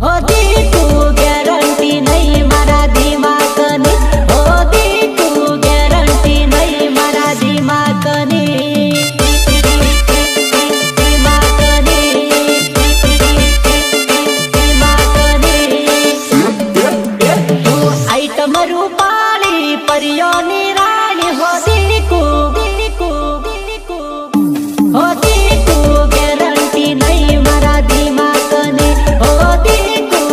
होती तू गॅरंटी नाही मारा दिमाकनी, होती तू गॅरंटी नाही मारा दिमाकनी, दिमाकनी, दिमाकनी। तू आईटम रूपाली परियोनी राणी होती कू, होती तू गॅरंटी नाही मारा दिमाकनी, होती तू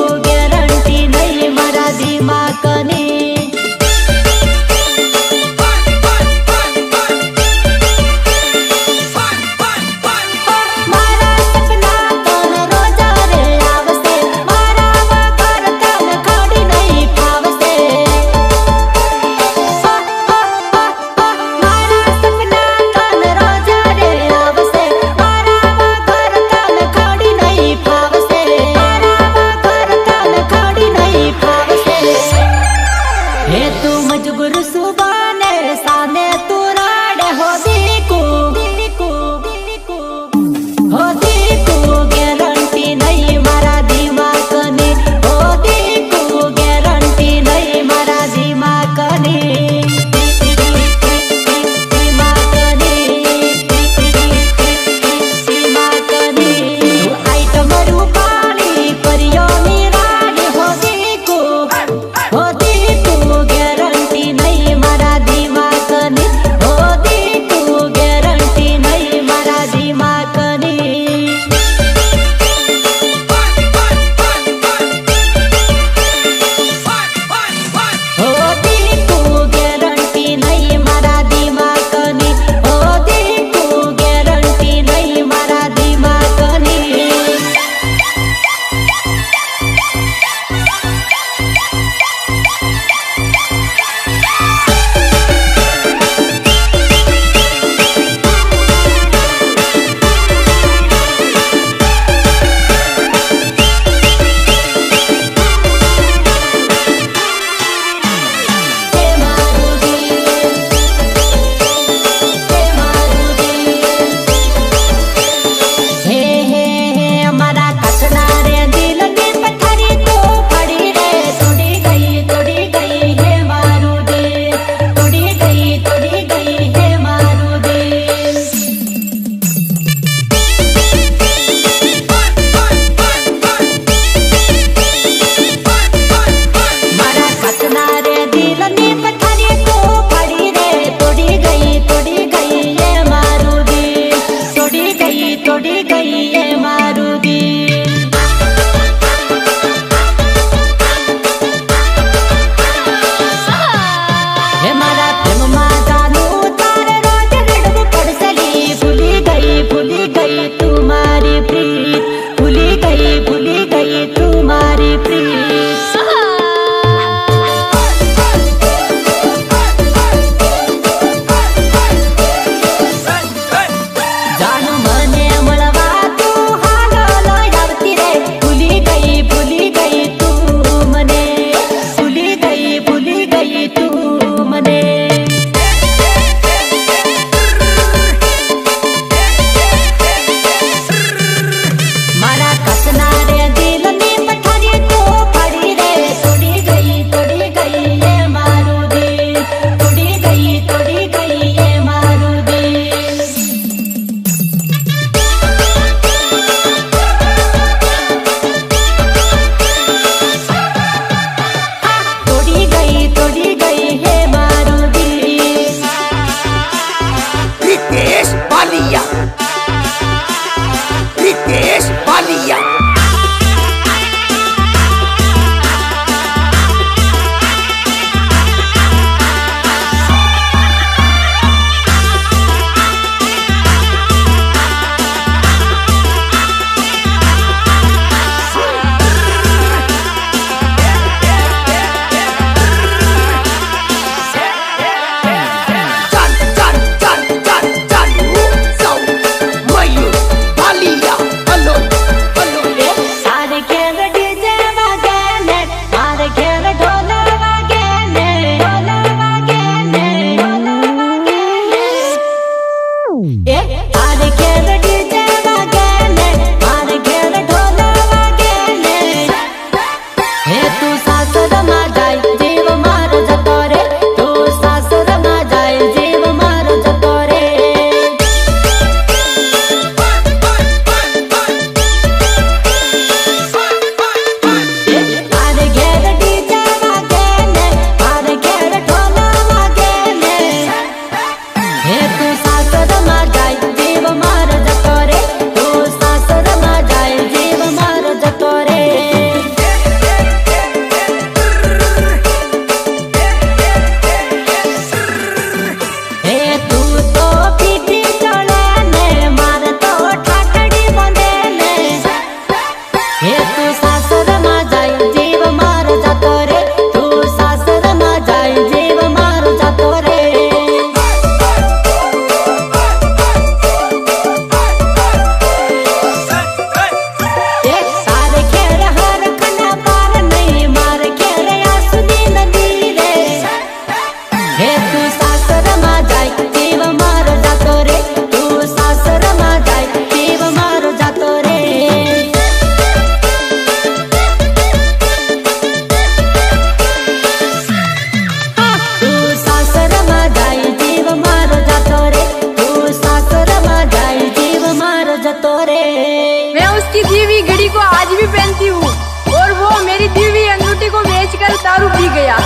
को आज भी पहनती हूँ और वो मेरी दी हुई अंगूठी को बेचकर दारू पी गया।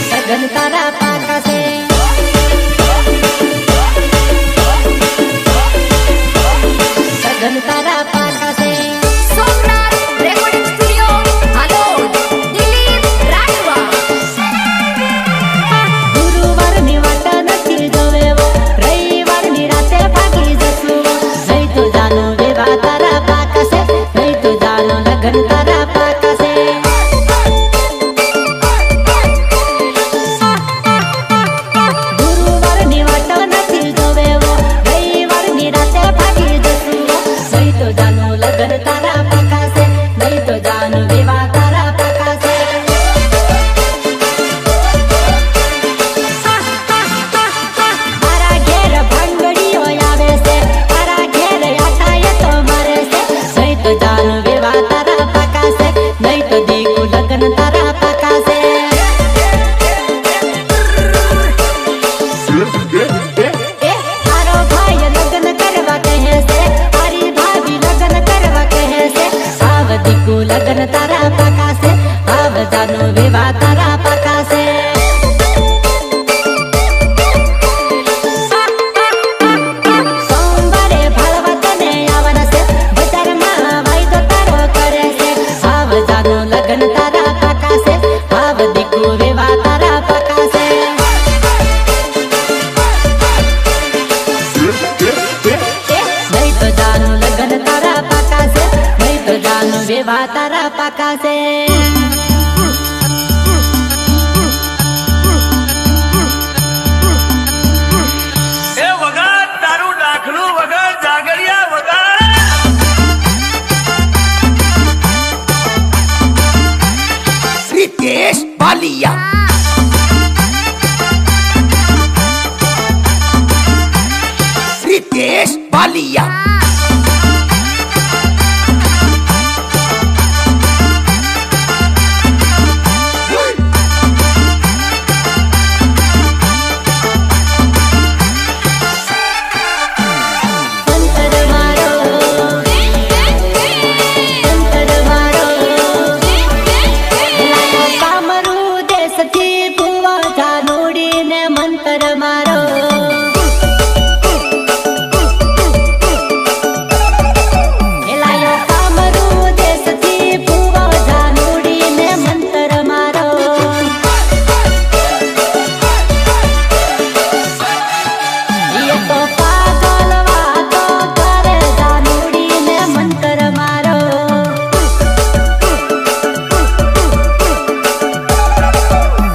सगन तारा पाका से सगन तारा पाका से સોમનાથ રેકોર્ડિંગ સ્ટુડિયો હાલોદ દિલીપ રાઠવા ગુરુવારની વાટ નથી જોવેવો રવિવારની રાતે ભાગી જશું નહીં તો જાનો વિવાહ તારા પાકા છે નહીં તો જાનો લગન તારા પાકા છે ગુરુવારની વાટ નથી જોવેવો રવિવારની રાતે ભાગી જશું નહીં તો જાનો લગન તારા પાકા છે નહીં તો જાનો વિવાહ તારા પાકા છે મારા ઘેર ભાંગડીઓ આવે છે મારા ઘેર આટાય તો મારે છે નહીં તો જાનો વિવાહ તારા પાકા છે નહીં તો દીકુ લગન તારા પાકા છે એ તારો ભાઈ લગન કરવા કહે છે તારી ભાભી લગન કરવા કહે છે આવ દીકુ લગન તારા પાકા છે આવ જાનો વિવાહ તારા પાકા છે સોમવારે ભાળવા તને આવવાના છે બજારમાં વાયદો તારો કરે છે આવ જાનો લગન તારા પાકા છે આવ દીકુ વિવાહ તારા પાકા છે નહીં તો જાનું લગન તારા પાકા છે નહીં તો જાનું વિવાહ તારા પાકા છે એ વગર તારું દાખલું વગર જાગરિયા વગર रितेश बालिया रितेश बालिया અંતર મારો અંતર મારો લાયો કામરૂ દેશથી ભુવા જાનુડીને મંતર મારો લાયો કામરૂ દેશથી ભુવા જાનુડીને મંતર મારો એ તો પાગલ વાતો કરે જાનુડીને મંતર મારો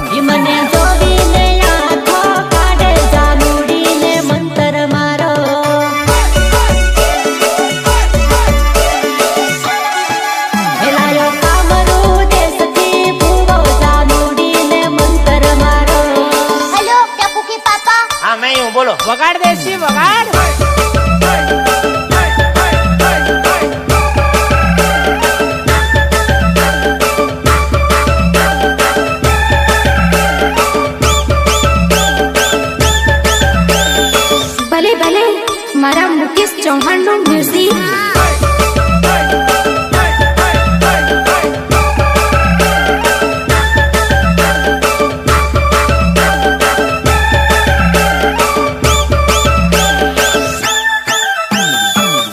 ઈ મને જોડીને આંખો કાઢે જાનુડીને મંતર મારો લાયો કામરૂ દેશથી ભુવો જાનુડીને મંતર મારો હેલો ટપુ કે પાપા હા મેં હું બોલો વગાડ દેશી વગાડ. ભલે ભલે મારા મુકેશ ચૌહાણ નું મ્યુઝિક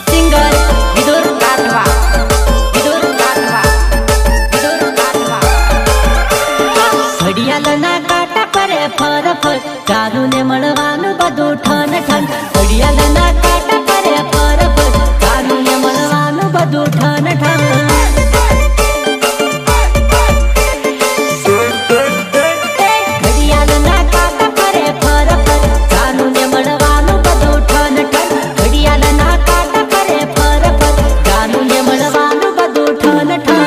સિંગર વિદુર રાઠવા વિદુર રાઠવા વિદુર રાઠવા ઘડિયાળના કાંટા પરે ફર ફર જાનુને મળવાનું બધું ઠન ઠન ઘડિયાળના કાંટા પરે ફર ફર જાનુને મળવાનું બધું ઠન ઠન ઘડિયાળના કાંટા પરે ફર ફર જાનુને મળવાનું બધું ઠન ઠન ઘડિયાળના કાંટા પરે ફર ફર જાનુને મળવાનું બધું ઠન ઠન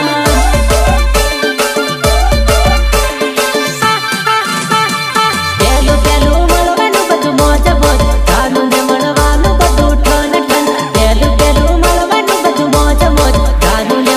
પેલું પેલું મળવાનું બધું મોજ મોજ જાનુને મળવાનું બધું ઠન ઠન પેલું પેલું મળવાનું બધું મોજ મોજ જાનુને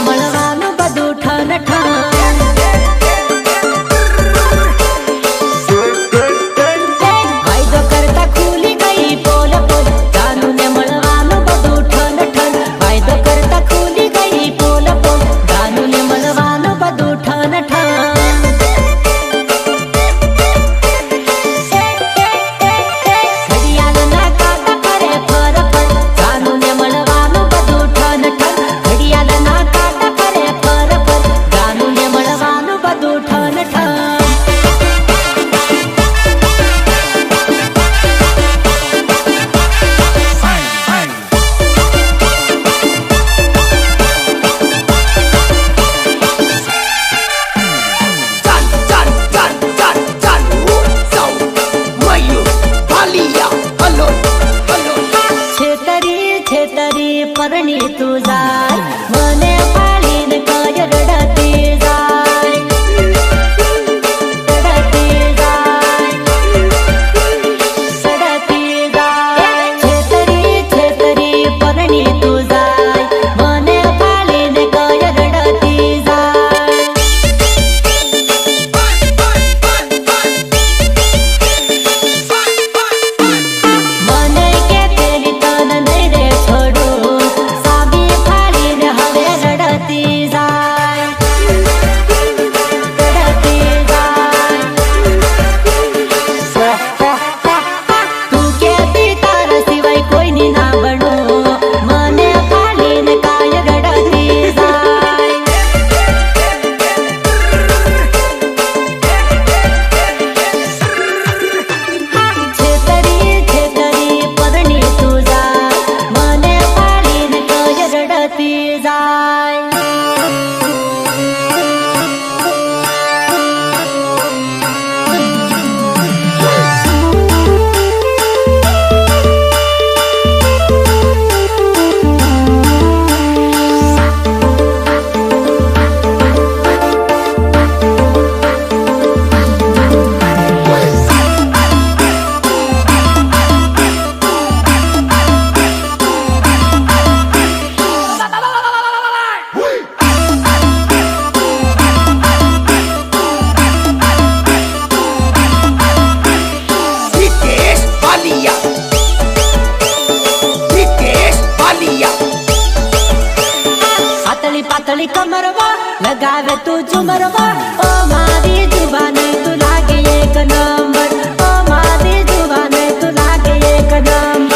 પાતળી કમરવા લગાવે તું ઝુમરવા ઓ મારી જુવાને તું લાગે એક નંબર ઓ મારી જુવાને તું લાગે એક નંબર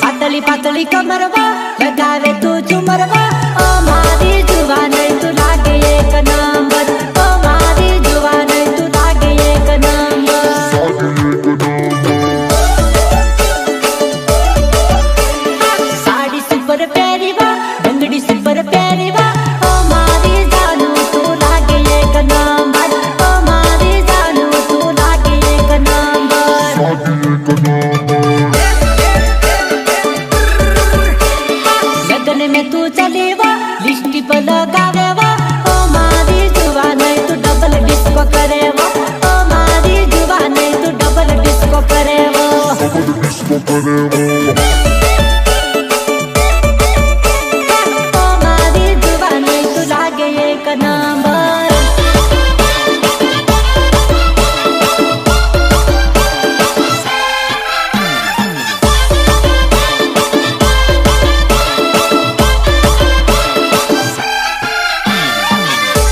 પાતળી પાતળી કમરવા લગાવે તું ઝુમરવા ઓ મારી જુવાને તું લાગે એક નંબર ઓ મારી જુવાને તું લાગે એક નંબર સાડી સુપર પહેરીવા બંગડી સુપર પહેરીવા ઓ મારી જાનું તું લાગે એક નંબર ઓ મારી જાનું તું લાગે એક નંબર લગન में तू चलेवा लिस्टी पर लगावेवा ओ मारी जुवाने तू डबल डिस्को करेवा ओ मारी जुवाने तू डबल डिस्को करेवा ओ मारी जुवाने तू लागे एक number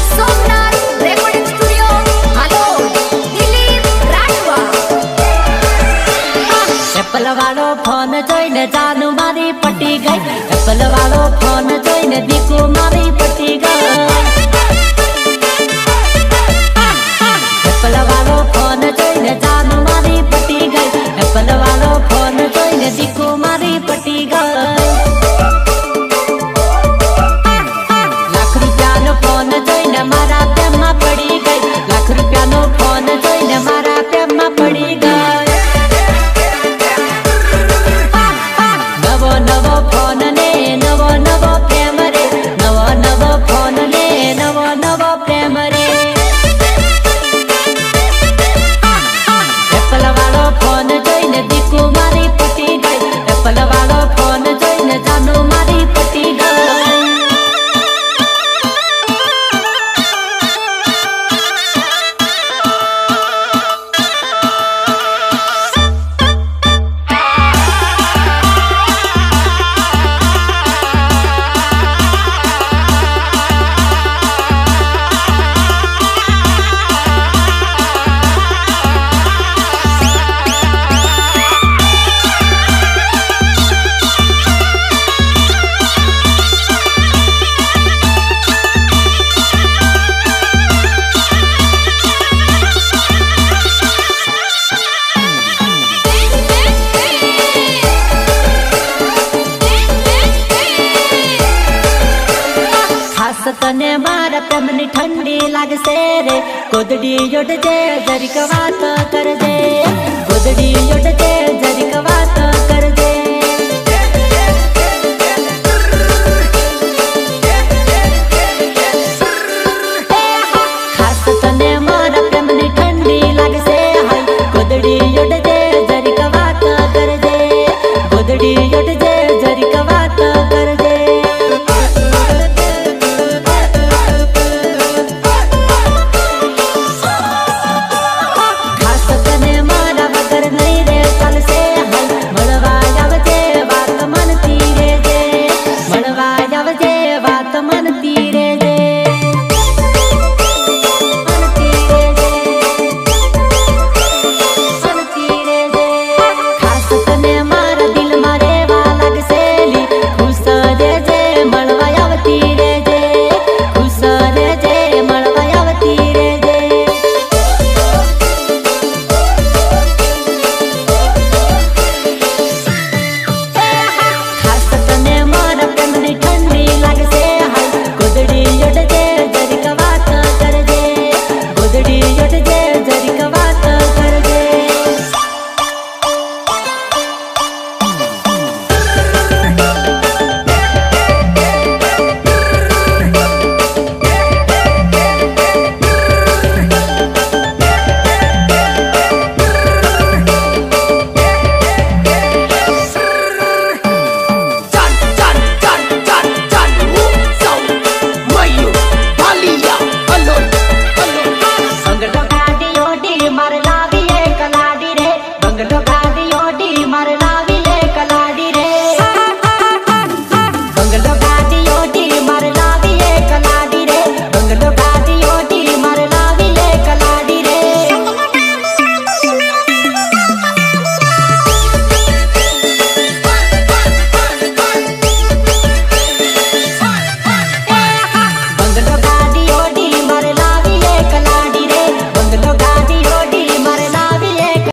Somnath recording studio Halol Dilip Rathwa Apple વાળો ફોન જોઈને જાનું મારી પટી ગઈ એપલ વાળો ફોન જોઈને દીકુ મારી પટી ગઈ એપલ વાળો ફોન જોઈને જાનું મારી પટી ગઈ એપલ વાળો ફોન જોઈને દીકુ મારી પટી ગઈ લાખ રૂપિયાનો ફોન જોઈને મારા પ્રેમમાં પડી ગઈ લાખ રૂપિયાનો ફોન જોઈને મારા પ્રેમમાં પડી ગઈ નવો નવો ફોન ને નવો નવો પ્રેમ રે નવો નવો ફોન ને નવો નવો પ્રેમ રે એપલ વાળો ફોન જોઈને દીકુ મારી પટી ગઈ એપલ વાળો ફોન જોઈને જાનુ મારી પટી ગઈ ખાસ તને મારા પ્રેમની ઠંડી લાગશે રે ગોદડી યોડજે જરીક વાત કરજે ગોદડી યોડજે જરીક વાત